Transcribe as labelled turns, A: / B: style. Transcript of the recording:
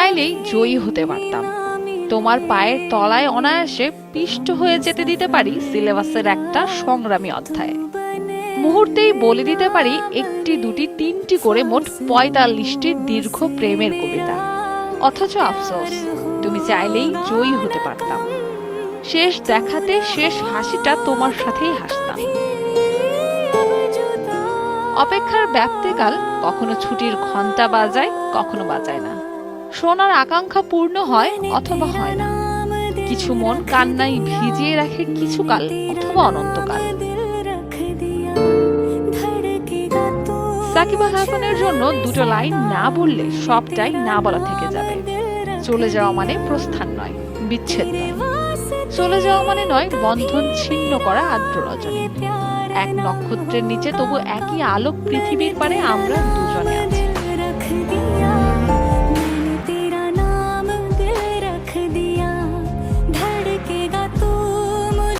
A: চাইলেই জয়ী হতে পারতাম। তোমার পায়ের তলায় অনায়াসে পিষ্ট হয়ে যেতে দিতে পারি সিলেবাসের একটা সংগ্রামী অধ্যায়। মুহূর্তেই বলে দিতে পারি একটি দুটি তিনটি করে মোট ৪৫টি দীর্ঘ প্রেমের কবিতা। অথচ আফসোস, তুমি চাইলেই জয়ী হতে পারতাম। শেষ দেখাতে শেষ হাসিটা তোমার সাথেই হাসতাম। অপেক্ষার ব্যাপ্তিকাল কখনো ছুটির ঘন্টা বাজায়, কখনো বাজায় না। শোনার আকাঙ্ক্ষা পূর্ণ হয় অথবা হয় না। কিছু মন কান্নায় ভিজিয়ে রাখে কিছুকাল অথবা অনন্তকাল। সাকিব আল হাসানের জন্য দুটো লাইন না বললে সবটাই না বলা থেকে যাবে। চলে যাওয়া মানে প্রস্থান নয়, বিচ্ছেদ নয়। চলে যাওয়া মানে নয় বন্ধন ছিন্ন করা আর্দ্র রজনী। এক নক্ষত্রের নিচে তবু একই আলোক পৃথিবীর পারে আমরা দুজনে।